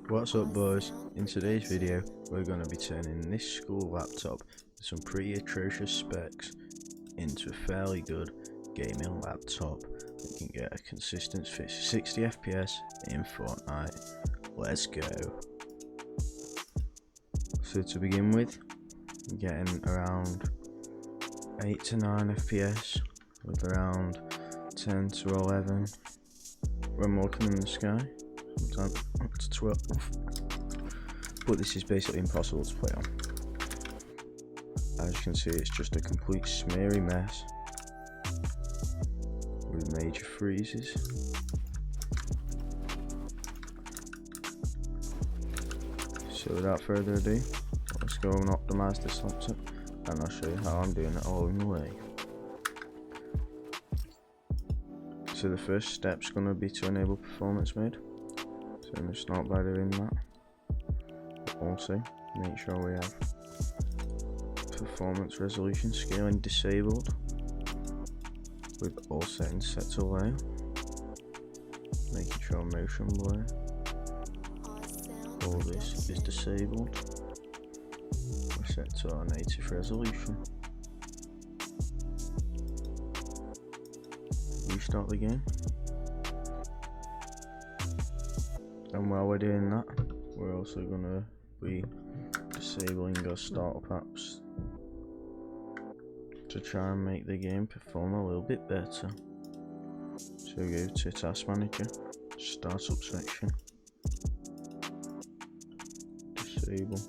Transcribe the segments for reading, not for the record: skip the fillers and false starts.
What's up boys, in today's video we're going to be turning this school laptop with some pretty atrocious specs into a fairly good gaming laptop that can get a consistent 60 FPS in Fortnite. Let's go. So to begin with, I'm getting around 8 to 9 FPS with around 10 to 11 when walking in the sky, sometimes up to 12, but this is basically impossible to play on. As you can see, it's just a complete smeary mess with major freezes. So without further ado, let's go and optimize this laptop and I'll show you how I'm doing it all in the way. So the first step's going to be to enable performance mode. So I'm going to start by doing that. But also make sure we have performance resolution scaling disabled with all settings set to low. Making sure motion blur, all this is disabled. We're set to our native resolution. Restart the game, and while we're doing that, we're also going to be disabling our startup apps to try and make the game perform a little bit better. So go to Task Manager, Startup section, disable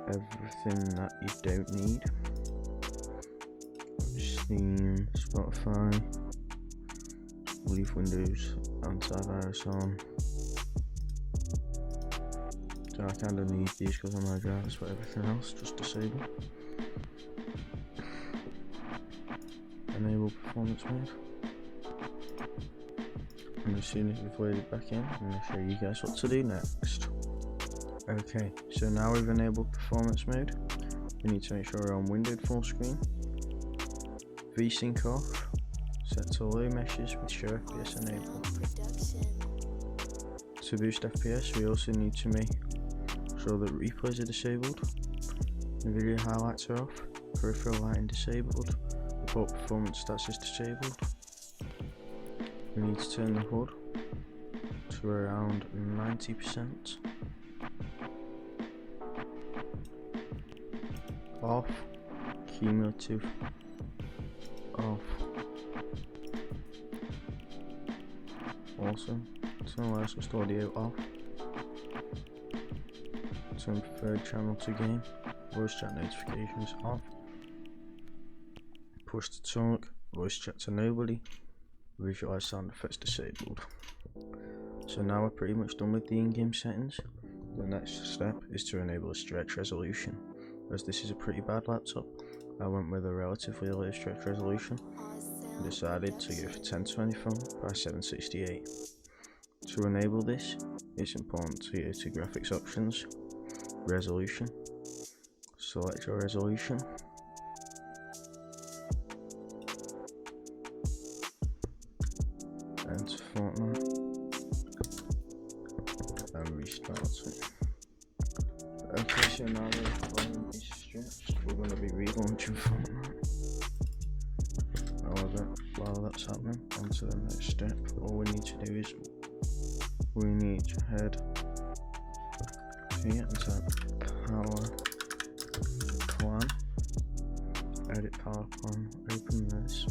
everything that you don't need. Steam, Spotify, leave Windows antivirus on. So I kind of need these because I'm my drivers, but everything else just disable. Enable performance mode. And as soon as we've loaded back in, I'm going to show you guys what to do next. Okay, so now we've enabled performance mode, we need to make sure we're on windowed full screen. VSync off, set to low meshes with show FPS enabled. To boost FPS, we also need to make sure that replays are disabled, video highlights are off, peripheral lighting disabled, report performance stats is disabled. We need to turn the HUD to around 90%. Off, cumulative off. Also, turn licensed audio off. Turn preferred channel to game. Voice chat notifications off. Push to talk. Voice chat to nobody. Visualize sound effects disabled. So now we're pretty much done with the in-game settings. The next step is to enable a stretch resolution. As this is a pretty bad laptop, I went with a relatively low stretch resolution and decided to go for 1024 by 768. To enable this, it's important to go to graphics options, resolution, select your resolution, enter Fortnite, and restart it. Okay, so now the volume is stretched, we're going to be relaunching Fortnite. However, while that's happening, on to the next step. All we need to do is we need to head here and type power plan, edit power plan, open this,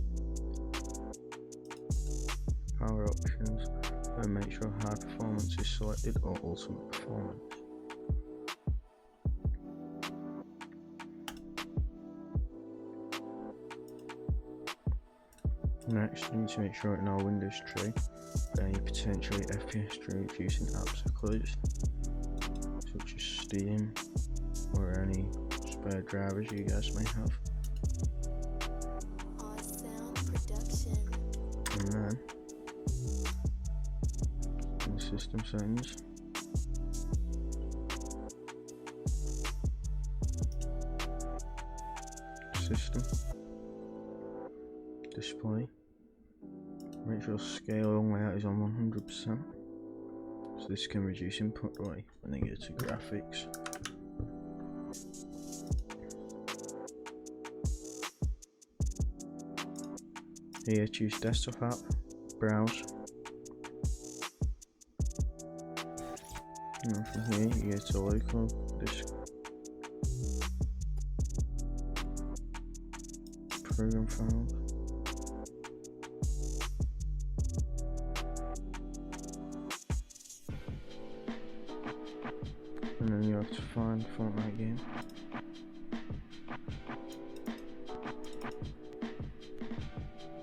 power options, and make sure high performance is selected or ultimate performance. Next, we need to make sure in our Windows tray any potentially FPS reducing apps are closed, such as Steam or any spare drivers you guys may have. And then in the system settings, system, display, Make sure scale and layout is on 100%. So this can reduce input delay. And then go to graphics. Here choose desktop app, browse. And from here you go to local disk. Program files. And then you have to find Fortnite game.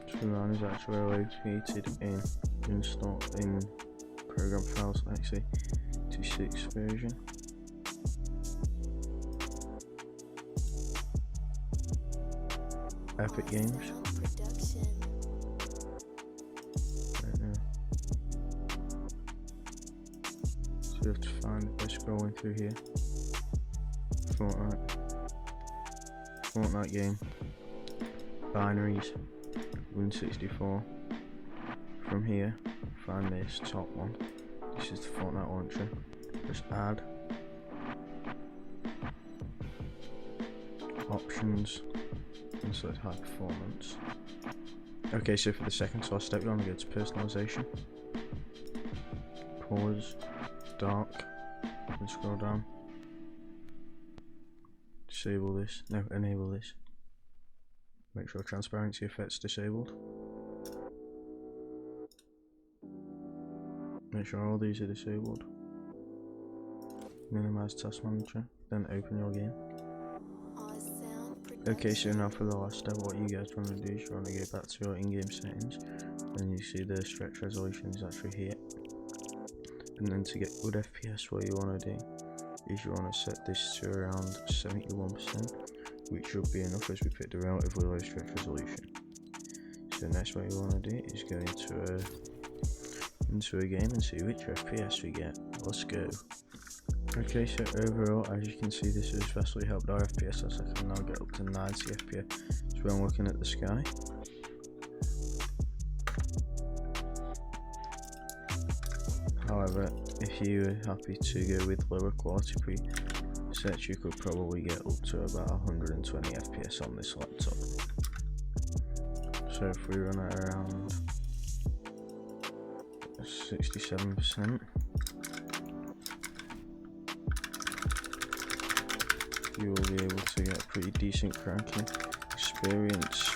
So that is actually located in install in program files, actually 26 version. Epic Games. Right now. So you have to find by scrolling through here. Fortnite game. Binaries. 164. From here, find this top one. This is the Fortnite launcher. Just add. Options. And select high performance. Okay, so for the second source step, you want to go to personalization. Colors. Dark. And scroll down. Disable this. No, enable this. Make sure transparency effects disabled. Make sure all these are disabled. Minimize task manager, then open your game. Okay, so now for the last step, what you guys want to do is you want to go back to your in-game settings, and you see the stretch resolution is actually here. And then to get good FPS, what you want to do is you want to set this to around 71%. Which should be enough as we picked a relatively low stretch resolution. So next what you want to do is go into a game and see which FPS we get. Let's go. Okay, so overall, as you can see, this has vastly helped our FPS as I can now get up to 90 FPS. So when I'm looking at the sky. However, if you're happy to go with lower quality presets, you could probably get up to about 120 FPS on this laptop. So if we run at around 67%, you will be able to get a pretty decent cracking experience.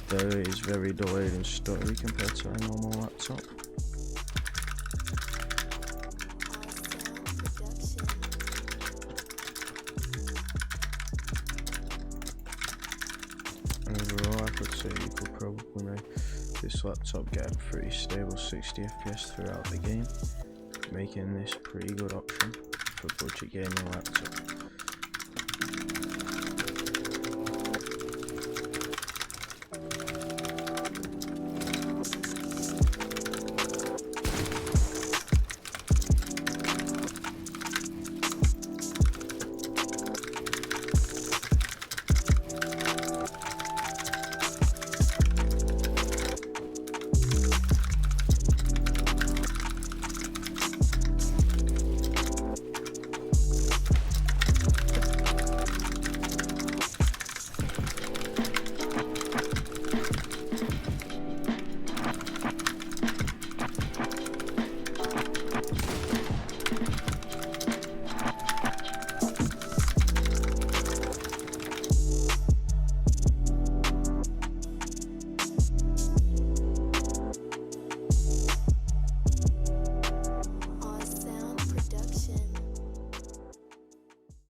Though it is very delayed and stuttery compared to a normal laptop. Overall, I could say you could probably make this laptop get a pretty stable 60 FPS throughout the game, making this a pretty good option for budget gaming laptop.